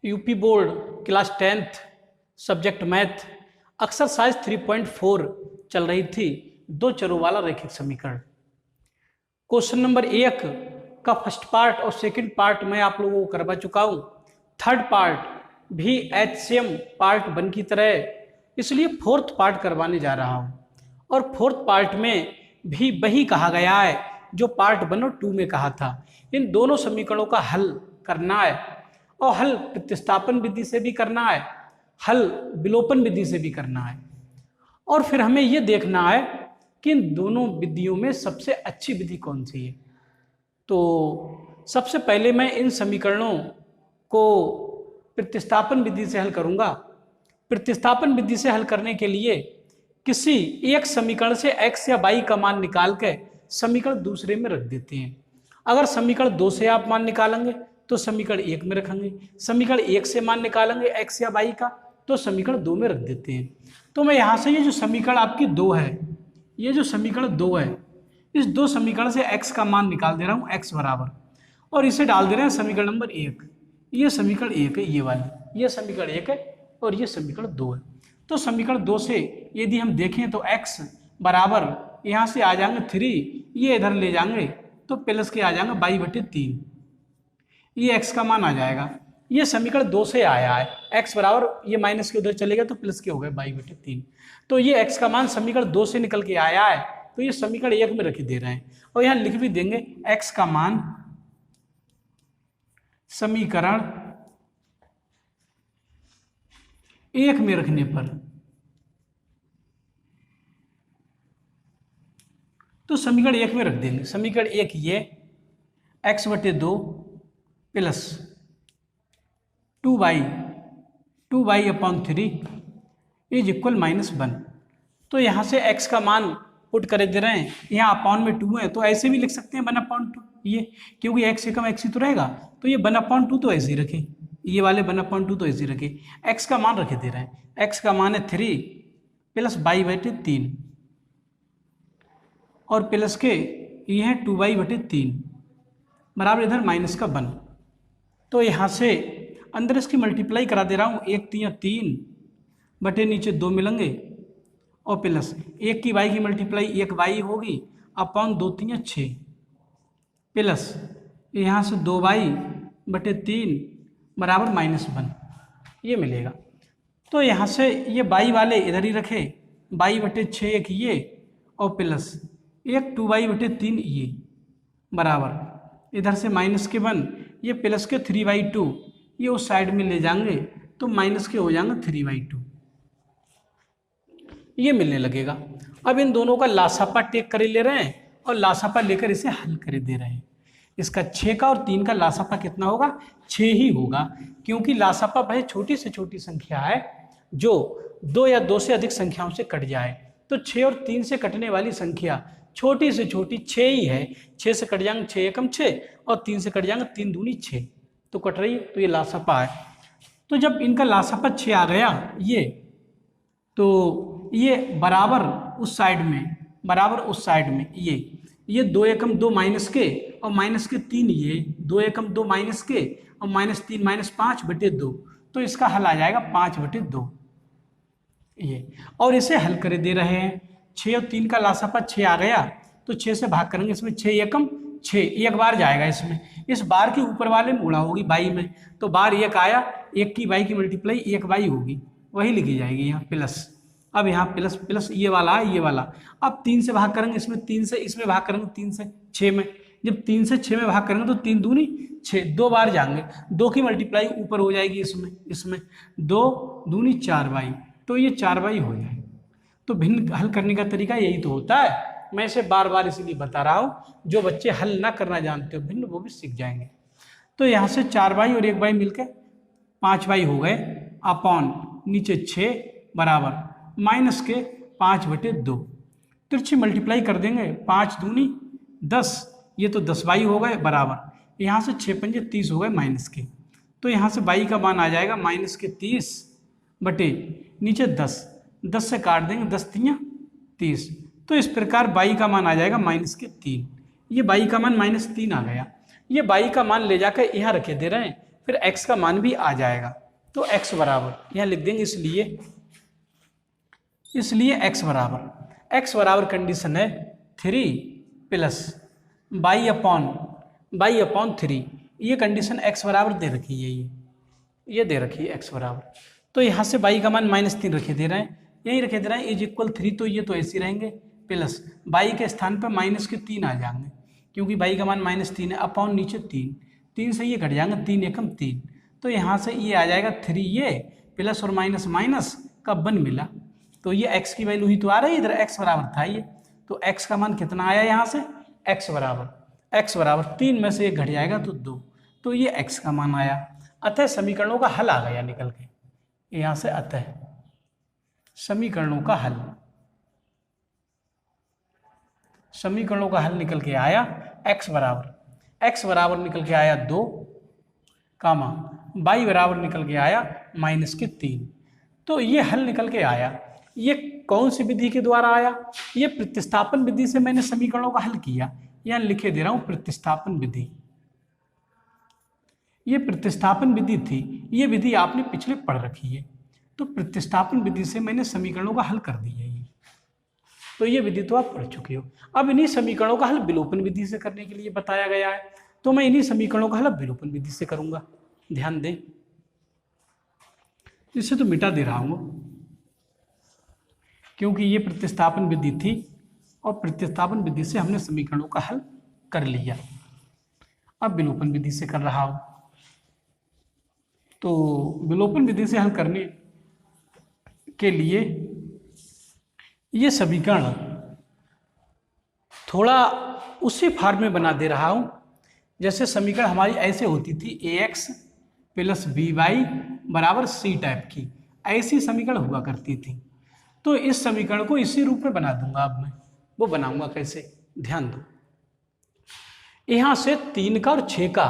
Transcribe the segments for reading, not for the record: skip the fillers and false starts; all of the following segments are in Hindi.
UP board class 10th subject math exercise 3.4 चल रही थी, दो चरों वाला रैखिक समीकरण। क्वेश्चन नंबर 1 का फर्स्ट पार्ट और सेकंड पार्ट मैं आप लोगों को करवा चुका हूं। थर्ड पार्ट भी HCM पार्ट 1 की तरह, इसलिए फोर्थ पार्ट करवाने जा रहा हूं। और फोर्थ पार्ट में भी वही कहा गया है जो पार्ट 1 और 2 में कहा था। इन दोनों समीकरणों का हल करना है, और हल प्रतिस्थापन विधि से भी करना है, हल विलोपन विधि से भी करना है। और फिर हमें यह देखना है कि इन दोनों विधियों में सबसे अच्छी विधि कौन सी है। तो सबसे पहले मैं इन समीकरणों को प्रतिस्थापन विधि से हल करूंगा। प्रतिस्थापन विधि से हल करने के लिए किसी एक समीकरण से x या y का मान निकाल के समीकरण दूसरे में रख देते हैं। अगर समीकरण 2 से आप मान निकालेंगे तो समीकरण 1 में रखेंगे, समीकरण 1 से मान निकालेंगे x या y का तो समीकरण 2 में रख देते हैं। तो मैं यहाँ से ये जो समीकरण आपकी 2 है, ये जो समीकरण 2 है, इस 2 समीकरण से x का मान निकाल दे रहा हूँ x बराबर, और इसे डाल दे रहे हैं समीकरण नंबर 1। ये समीकरण 1 है, ये वाली, ये समीकरण 1 है और ये समीकरण 2 है। तो समीकरण 2 से यदि हम देखें तो x बराबर यहाँ से आ जाएंगे 3, ये इधर ले जाएंगे तो प्लस के आ जाएंगे y/3, ये x का मान आ जाएगा। ये समीकरण 2 से आया है, x बराबर ये माइनस के उधर चलेगा तो प्लस के हो गए y/3। तो ये x का मान समीकरण 2 से निकल के आया है, तो ये समीकरण 1 में रख दे रहे हैं। और यहाँ लिख भी देंगे x का मान समीकरण 1 में रखने पर, तो समीकरण 1 में रख देंगे। समीकरण 1 ये x/2 plus 2y/3 is equal -1। तो यहाँ से x का मान पुट कर दे रहे हैं, यहाँ अपॉन में 2 है तो ऐसे भी लिख सकते हैं 1/2 ये, क्योंकि x से कम x ही तो रहेगा, तो ये 1/2 तो ऐसे ही रखे, ये वाले 1/2 तो ऐसे ही रखे। x का मान रखे दे रहे हैं, x का मान है 3 प्लस y/3 और प्लस के ये है 2y/3 बराबर इधर -1। तो यहाँ से अंदर इसकी मल्टीप्लाई करा दे रहा हूँ, 1 3 3 बटे नीचे 2 मिलेंगे और प्लस 1 की y की मल्टीप्लाई 1 y होगी अपॉन 2 3 6 प्लस यहाँ से 2y/3 बराबर -1 ये मिलेगा। तो यहाँ से ये y वाले इधर ही रखे, y/6 एक ये और प्लस 1 2y/3 ये बराबर इधर से -1 ये प्लस के 3/2 ये उस साइड में ले जाएंगे तो माइनस के हो जाएंगे 3/2 ये मिलने लगेगा। अब इन दोनों का लासापा टेक कर ले रहे हैं और लासापा लेकर इसे हल कर दे रहे हैं। इसका 6 का और 3 का लासापा कितना होगा? 6 ही होगा, क्योंकि लासापा भाई छोटी से छोटी संख्या है जो 2 या 2 से अधिक संख्याओं से कट जाए। तो 6 और 3 से कटने वाली संख्या छोटी से छोटी 6 ही है। 6 से कट जाएंगे 6 एकम 6 और 3 से कट जाएंगे 3 दूनी 6, तो कट रही है, तो ये लासापा है। तो जब इनका लासापा 6 आ गया ये, तो ये बराबर उस साइड में, बराबर उस साइड में ये 2 एकम 2 माइनस के और माइनस के 3, ये 2 एकम 2 माइनस के और -3 -5/2, तो इसका हल आ जाएगा 5/2 ये। और इसे हल कर दे रहे हैं, 6 और 3 का लासापा 6 आ गया तो 6 से भाग करेंगे, इसमें 6 एकम 6 एक बार जाएगा इसमें, इस बार के ऊपर वाले में गुणा होगी y में, तो बार 1 आया, 1 की y की मल्टीप्लाई 1 y होगी, वही लिखी जाएगी यहाँ प्लस। अब यहाँ प्लस प्लस ये वाला है, ये वाला। अब 3 से भाग करेंगे, इसमें 3 से इसमें भाग करेंगे, 3 से 6 में, जब 3 से 6 में भाग करेंगे तो 3 दूनी 6, 2 बार जाएंगे, 2 की मल्टीप्लाई ऊपर हो जाएगी इसमें 2 दूनी 4y, तो ये 4y हो जाए। तो भिन्न हल करने का तरीका यही तो होता है। मैं इसे बार बार इसीलिए बता रहा हूँ, जो बच्चे हल ना करना जानते हो भिन्न, वो भी सीख जाएंगे। तो यहाँ से 4y और 1y मिलकर 5y हो गए अपॉन नीचे 6 बराबर माइनस के 5/2। तिरछी मल्टीप्लाई कर देंगे, 5 दूनी 10, ये तो 10y हो गए बराबर, यहाँ से 6 पंजे 30 हो गए माइनस के, तो यहाँ से y का मान आ जाएगा -30 बटे नीचे 10, 10 से काट देंगे 10 3 30, तो इस प्रकार y का मान आ जाएगा -3। ये y का मान -3 आ गया। ये y का मान ले जाकर यहाँ रखे दे रहे हैं, फिर x का मान भी आ जाएगा। तो x बराबर यहाँ लिख देंगे, इसलिए x बराबर कंडीशन है 3 प्लस बाई अपॉन 3। ये कंडीशन x बराबर दे रखी है, ये दे रखी है x बराबर। तो यहाँ से बाई का मान -3 रखे दे रहे हैं, यही रखे दे रहे हैं, इज इक्वल 3। तो ये तो ऐसे रहेंगे, प्लस बाई के स्थान पर -3 आ जाएंगे, क्योंकि बाई का मान -3 है, अपॉन नीचे 3 से ये घट जाएंगे, 3 एकम 3। तो यहाँ से ये आ जाएगा 3, ये प्लस और माइनस का 1 मिला। तो ये x की वैल्यू ही तो आ रही है, इधर x बराबर था ये। तो x का मान कितना आया यहाँ से, x बराबर 3 में से 1 घट जाएगा तो 2। तो ये x का मान आया। अतः समीकरणों का हल आ गया निकल के यहाँ से। अतः समीकरणों का हल निकल के आया x बराबर निकल के आया 2, y बराबर निकल के आया -3। तो ये हल निकल के आया। ये कौन सी विधि के द्वारा आया, ये प्रतिस्थापन विधि से मैंने समीकरणों का हल किया। यहाँ लिखे दे रहा हूं प्रतिस्थापन विधि, ये प्रतिस्थापन विधि थी, ये विधि आपने पिछले पढ़ रखी है। तो प्रतिस्थापन विधि से मैंने समीकरणों का हल कर दिया है। तो ये विधि तो आप पढ़ चुके हो। अब इन्हीं समीकरणों का हल विलोपन विधि से करने के लिए बताया गया है, तो मैं इन्हीं समीकरणों का हल विलोपन विधि से करूंगा। ध्यान दें, इसे तो मिटा दे रहा हूं क्योंकि ये प्रतिस्थापन विधि थी और प्रतिस्थापन विधि से हमने समीकरणों का हल कर लिया। अब विलोपन विधि से कर रहा हूं। तो विलोपन विधि से हल करने के लिए ये समीकरण थोड़ा उसी फॉर्म में बना दे रहा हूं जैसे समीकरण हमारी ऐसे होती थी, ax + by बराबर c टाइप की, ऐसी समीकरण हुआ करती थी। तो इस समीकरण को इसी रूप में बना दूंगा। अब मैं वो बनाऊंगा कैसे, ध्यान दो। यहां से 3 का और 6 का,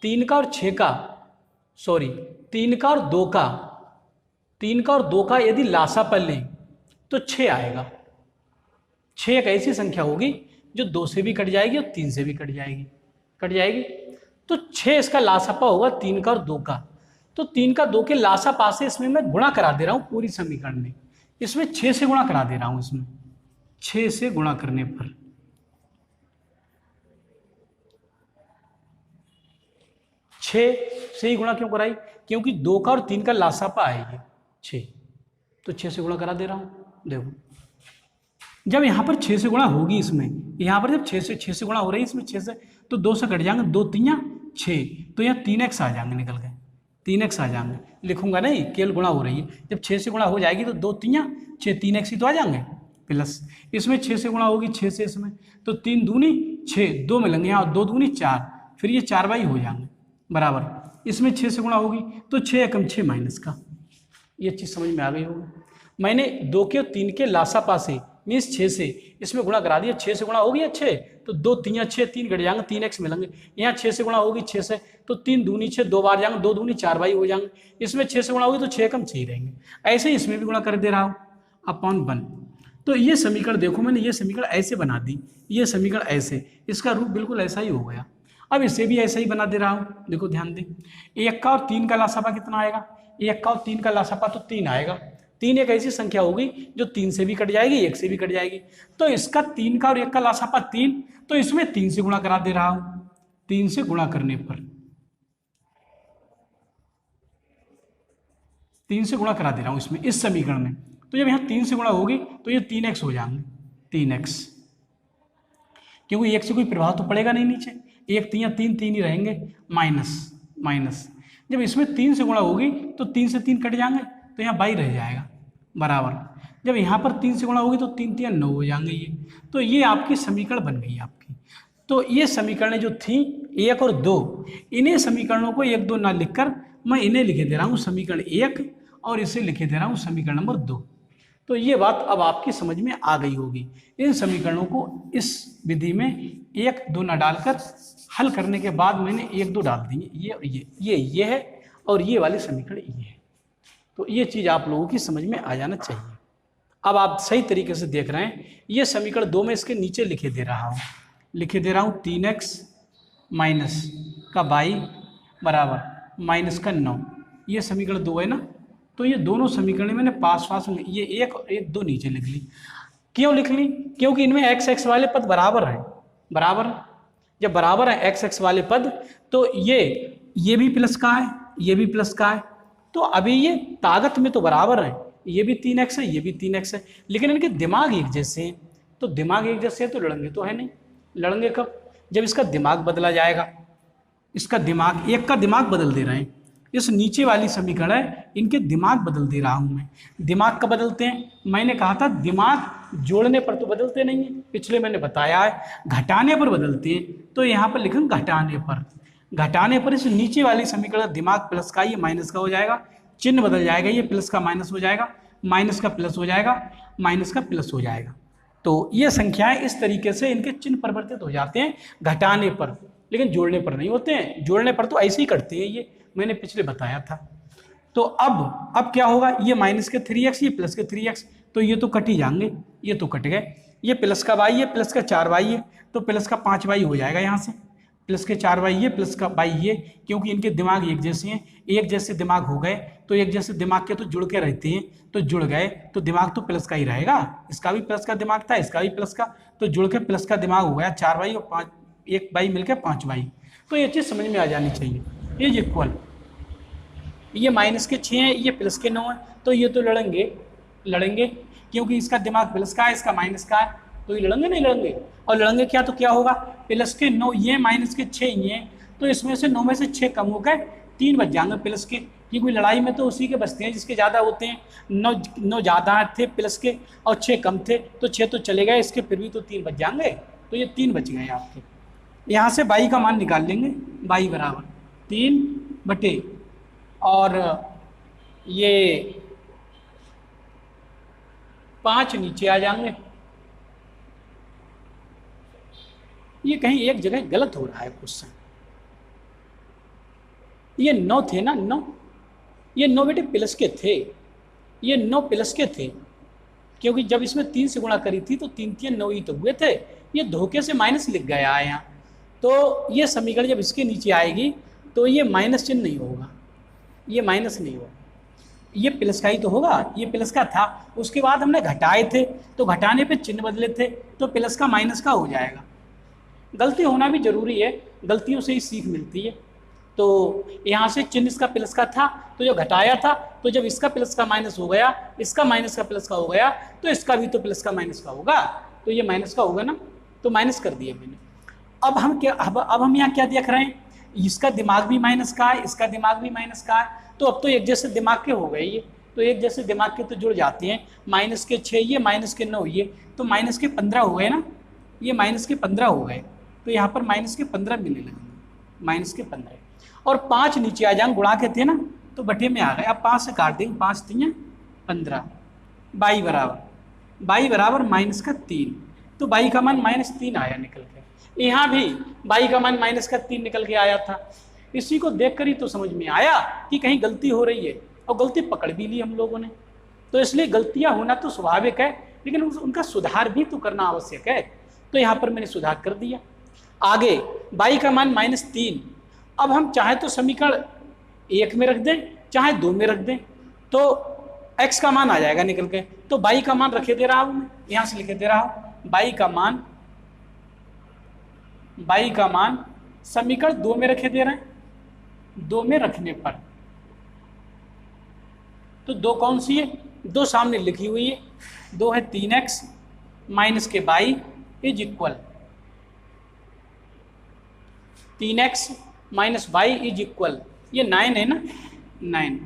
3 का और 2 का यदि लासापल लें तो 6 आएगा। 6 एक ऐसी संख्या होगी जो 2 से भी कट जाएगी और 3 से भी कट जाएगी। तो 6 इसका लासापा होगा 3 का और 2 का। तो 3 का 2 के लासापा से इसमें मैं गुणा करा दे रहा हूं पूरी समीकरण में। इसमें 6 से गुणा करा दे रहा हूं, इसमें 6 से गुणा करने पर 6 से ही गुणा क्यों कराई, क्योंकि 2 का और 3 का लासापा आएगी 6। तो 6 से गुणा करा दे रहा हूं। देखो जब यहाँ पर 6 से गुणा होगी, इसमें यहाँ पर जब 6 से गुणा हो रही है इसमें 6 से, तो 2 से कट जाएंगे, 2 3 6, तो यहाँ 3x आ जाएंगे, निकल गए 3x आ जाएंगे। लिखूंगा नहीं, केवल गुणा हो रही है। जब 6 से गुणा हो जाएगी तो 2 3 6, 3x ही तो आ जाएंगे, प्लस इसमें 6 से गुणा होगी 6 से इसमें, तो 3 दूनी 6, 2 मिलेंगे यहाँ, 2 दूनी 4, फिर ये 4y हो जाएंगे बराबर। इसमें 6 से गुणा होगी तो 6 एकम 6 माइनस का। ये चीज़ समझ में आ गई होगी। मैंने 2 के और 3 के लासापा से मीन्स 6 से इसमें गुणा करा दिया। 6 से गुणा होगी 6, तो 2 3 6, 3 घट जाएंगे, 3x मिलेंगे। यहाँ 6 से गुणा होगी 6 से, तो 3 दूनी 6, 2 बार जाएंगे, 2 दूनी 4y हो जाएंगे। इसमें 6 से गुणा होगी तो 6 कम 6 रहेंगे। ऐसे ही इसमें भी गुणा कर दे रहा हूँ अपॉन 1। तो ये समीकरण देखो, मैंने ये समीकरण ऐसे बना दी, ये समीकरण ऐसे, इसका रूप बिल्कुल ऐसा ही हो गया। अब इसे भी ऐसा ही बना दे रहा हूँ। देखो ध्यान दें, 1 का और 3 का लासापा कितना आएगा, 1 का और 3 का लासापा तो 3 आएगा। 3 एक ऐसी संख्या होगी जो 3 से भी कट जाएगी, 1 से भी कट जाएगी। तो इसका 3 का और 1 का लासापा 3, तो इसमें 3 से गुणा करा दे रहा हूं। 3 से गुणा करने पर 3 से गुणा करा दे रहा हूं इसमें, इस समीकरण में। तो जब यहाँ 3 से गुणा होगी तो ये 3x हो जाएंगे, 3x, क्योंकि 1 से कोई प्रभाव तो पड़ेगा नहीं नीचे। 1 3 3 ही रहेंगे, माइनस। जब इसमें 3 से गुणा होगी तो 3 से 3 कट जाएंगे, तो यहाँ बाई रह जाएगा बराबर। जब यहाँ पर 3 से गुणा होगी तो 3 3 9 हो जाएंगे ये। तो ये आपकी समीकरण बन गई आपकी। तो ये समीकरणें जो थी 1 और 2, इन्हें समीकरणों को 1 2 ना लिखकर मैं इन्हें लिखे दे रहा हूँ समीकरण 1 और इसे लिखे दे रहा हूँ समीकरण नंबर 2। तो ये बात अब आपकी समझ में आ गई होगी। इन समीकरणों को इस विधि में 1 2 ना डालकर हल करने के बाद मैंने 1 2 डाल दिए, ये और ये है, और ये वाले समीकरण ये है। तो ये चीज़ आप लोगों की समझ में आ जाना चाहिए। अब आप सही तरीके से देख रहे हैं, ये समीकरण 2 में इसके नीचे लिखे दे रहा हूँ 3x माइनस का y बराबर माइनस का 9, ये समीकरण 2 है ना। तो ये दोनों समीकरण मैंने पास पास में ये एक दो नीचे लिख ली। क्यों लिख ली? क्योंकि इनमें एक्स एक्स वाले पद बराबर हैं, बराबर। जब बराबर है एक्स एक्स वाले पद तो ये भी प्लस का है, ये भी प्लस का है, तो अभी ये ताकत में तो बराबर है, ये भी 3x है, ये भी 3x है, लेकिन इनके दिमाग एक जैसे हैं। तो दिमाग एक जैसे है तो लड़ेंगे तो है नहीं। लड़ेंगे कब? जब इसका दिमाग बदला जाएगा। इसका दिमाग, एक का दिमाग बदल दे रहे हैं, इस नीचे वाली समीकरण है इनके दिमाग बदल दे रहा हूं मैं। दिमाग कब बदलते हैं? मैंने कहा था दिमाग जोड़ने पर तो बदलते नहीं है, पिछले मैंने बताया है, घटाने पर बदलते हैं। तो यहाँ पर लिखें घटाने पर। घटाने पर इस नीचे वाली समीकरण दिमाग प्लस का, ये माइनस का हो जाएगा, चिन्ह बदल जाएगा, ये प्लस का माइनस हो जाएगा, माइनस का प्लस हो जाएगा, माइनस का प्लस हो जाएगा। तो ये संख्याएं इस तरीके से इनके चिन्ह परिवर्तित हो जाते हैं घटाने पर, लेकिन जोड़ने पर नहीं होते हैं। जोड़ने पर तो ऐसे ही करते हैं, ये मैंने पिछले बताया था। तो अब क्या होगा? ये माइनस के 3x, ये प्लस के 3x, तो ये तो कट ही जाएंगे, ये तो कट गए। ये प्लस का y है, प्लस का 4y है, तो प्लस का 5y हो जाएगा यहाँ से। प्लस के 4y ये, प्लस का y ये, क्योंकि इनके दिमाग एक जैसे हैं, एक जैसे दिमाग हो गए तो एक जैसे दिमाग के तो जुड़ के रहते हैं, तो जुड़ गए तो दिमाग तो प्लस का ही रहेगा। इसका भी प्लस का दिमाग था, इसका भी प्लस का, तो जुड़ के प्लस का दिमाग हो गया 4y और 1y मिलकर 5y। तो ये चीज़ समझ में आ जानी चाहिए। ये इक्वल, ये माइनस के 6 हैं, ये प्लस के 9 है, तो ये तो लड़ेंगे क्योंकि इसका दिमाग प्लस का है, इसका माइनस का है, तो ये लड़ेंगे नहीं लड़ेंगे। और लड़ेंगे क्या? तो क्या होगा? प्लस के 9 ये, माइनस के 6 ये, तो इसमें से 9 में से 6 कम हो गए, 3 बच जाएंगे प्लस के, क्योंकि लड़ाई में तो उसी के बचते हैं जिसके ज़्यादा होते हैं। 9 ज़्यादा थे प्लस के और 6 कम थे, तो 6 तो चले गए, इसके फिर भी तो 3 बच जाएंगे, तो ये 3 बच गए आपके। यहाँ से y का मान निकाल लेंगे, y बराबर 3 बटे और ये 5 नीचे आ जाएंगे। ये कहीं एक जगह गलत हो रहा है क्वेश्चन। ये 9 थे ना, 9, ये 9 बेटे प्लस के थे, ये 9 प्लस के थे, क्योंकि जब इसमें 3 से गुणा करी थी तो 3 3 9 ही तो हुए थे। ये धोखे से माइनस लिख गया है यहाँ, तो ये समीकरण जब इसके नीचे आएगी तो ये माइनस चिन्ह नहीं होगा, ये माइनस नहीं होगा, ये प्लस का ही तो होगा। ये प्लस का था, उसके बाद हमने घटाए थे तो घटाने पे चिन्ह बदले थे, तो प्लस का माइनस का हो जाएगा। गलती होना भी जरूरी है, गलतियों से ही सीख मिलती है। तो यहाँ से चिन्ह इसका प्लस का था, तो जो घटाया था, तो जब इसका प्लस का माइनस हो गया, इसका माइनस का प्लस का हो गया, तो इसका भी तो प्लस का माइनस का होगा, तो ये माइनस का होगा ना, तो माइनस कर दिया मैंने। अब हम क्या, अब हम यहाँ क्या देख रहे हैं? इसका दिमाग भी माइनस का है, इसका दिमाग भी माइनस का है, तो अब तो एक जैसे दिमाग के हो गए ये, तो एक जैसे दिमाग के तो जुड़ जाते हैं। माइनस के 6 ये, माइनस के 9 ये, तो माइनस के 15 हो गए ना, ये माइनस के 15 हो गए, तो यहाँ पर माइनस के 15 मिलने लगेंगे, माइनस के 15, और 5 नीचे आ जाएंगे, गुणा के थे ना, तो बटे में आ गए। अब 5 से काट देंगे, 5 3 15, y बराबर माइनस का 3, तो y का मान -3 आया निकल के। यहाँ भी y का मान -3 निकल के आया था। इसी को देखकर ही तो समझ में आया कि कहीं गलती हो रही है, और गलती पकड़ भी ली हम लोगों ने। तो इसलिए गलतियां होना तो स्वाभाविक है, लेकिन उनका सुधार भी तो करना आवश्यक है। तो यहाँ पर मैंने सुधार कर दिया। आगे y का मान -3, अब हम चाहे तो समीकरण 1 में रख दें, चाहे 2 में रख दें, तो x का मान आ जाएगा निकल के। तो y का मान रखे दे रहा हूँ मैं, यहाँ से लिखे दे रहा हूँ, y का मान समीकरण 2 में रखे दे रहे हैं। 2 में रखने पर तो 2 कौन सी है? 2 सामने लिखी हुई है, 2 है 3x माइनस के y is equal 3x minus y is equal, ये 9 है ना, 9।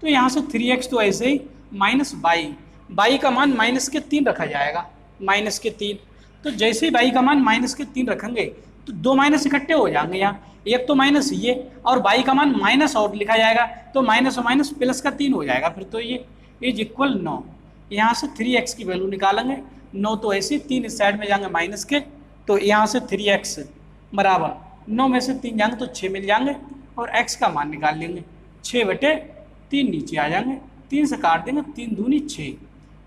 तो यहाँ से 3x तो ऐसे ही माइनस y का मान -3 रखा जाएगा, -3। तो जैसे ही y का मान -3 रखेंगे तो 2 माइनस इकट्ठे हो जाएंगे यहाँ, एक तो माइनस ये, और y का मान माइनस और लिखा जाएगा, तो माइनस और माइनस प्लस का 3 हो जाएगा फिर। तो ये इज इक्वल 9। यहाँ से 3x की वैल्यू निकालेंगे, 9 तो ऐसे 3 इस साइड में जाएंगे माइनस के, तो यहाँ से 3x बराबर 9 में से 3 जाएंगे तो 6 मिल जाएंगे, और x का मान निकाल लेंगे, 6 बटे 3 नीचे आ जाएंगे, 3 से काट देंगे, 3 दूनी 6।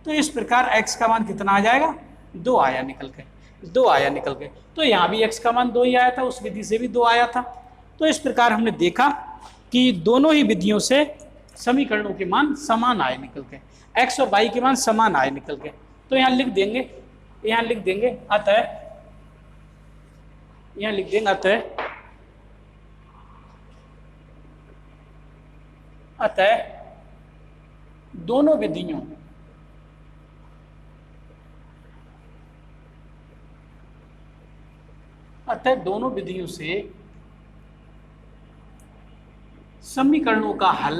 तो इस प्रकार x का मान कितना आ जाएगा? 2 आया निकल के, 2 आया निकल के। तो यहाँ भी x का मान 2 ही आया था, उस विधि से भी 2 आया था। तो इस प्रकार हमने देखा कि दोनों ही विधियों से समीकरणों के मान समान आए निकल के, x और y के मान समान आए निकल के। तो यहाँ लिख देंगे अतः दोनों विधियों से समीकरणों का हल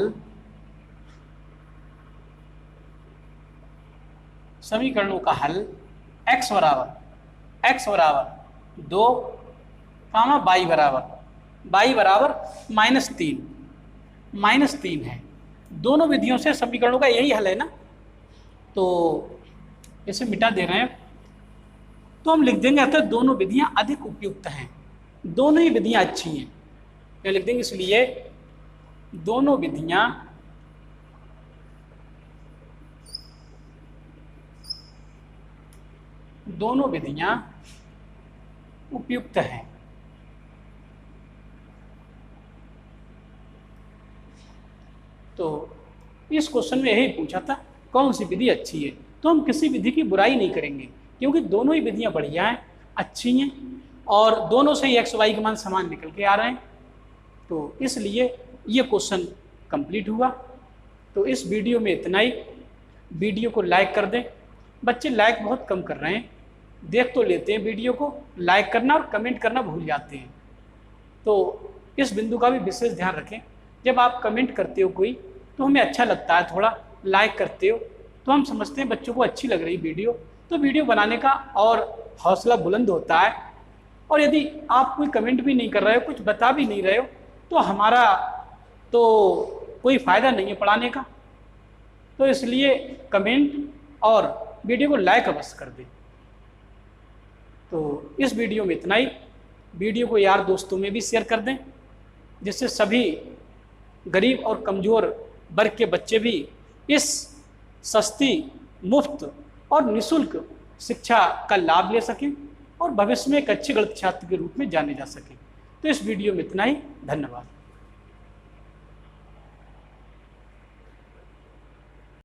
x बराबर 2, y बराबर -3 है। दोनों विधियों से समीकरणों का यही हल है ना, तो इसे मिटा दे रहे हैं। तो हम लिख देंगे अतः दोनों विधियां अधिक उपयुक्त हैं, दोनों ही विधियां अच्छी हैं, क्या लिख देंगे, इसलिए दोनों विधियां उपयुक्त हैं। तो इस क्वेश्चन में यही पूछा था कौन सी विधि अच्छी है, तो हम किसी विधि की बुराई नहीं करेंगे क्योंकि दोनों ही विधियां बढ़िया हैं, अच्छी हैं और दोनों से ही x y के मान समान निकल के आ रहे हैं। तो इसलिए ये क्वेश्चन कंप्लीट हुआ। तो इस वीडियो में इतना ही। वीडियो को लाइक कर दें, बच्चे लाइक बहुत कम कर रहे हैं, देख तो लेते हैं वीडियो को, लाइक करना और कमेंट करना भूल जाते हैं। तो इस बिंदु का भी विशेष ध्यान रखें, जब आप कमेंट करते हो कोई तो हमें अच्छा लगता है, थोड़ा लाइक करते हो तो हम समझते हैं बच्चों को अच्छी लग रही वीडियो, तो वीडियो बनाने का और हौसला बुलंद होता है। और यदि आप कोई कमेंट भी नहीं कर रहे हो, कुछ बता भी नहीं रहे हो, तो हमारा तो कोई फ़ायदा नहीं है पढ़ाने का। तो इसलिए कमेंट और वीडियो को लाइक अवश्य कर दें। तो इस वीडियो में इतना ही। वीडियो को यार दोस्तों में भी शेयर कर दें, जिससे सभी गरीब और कमज़ोर वर्ग के बच्चे भी इस सस्ती, मुफ्त और निःशुल्क शिक्षा का लाभ ले सकें और भविष्य में एक अच्छे गणित छात्र के रूप में जाने जा सकें। तो इस वीडियो में इतना ही। धन्यवाद।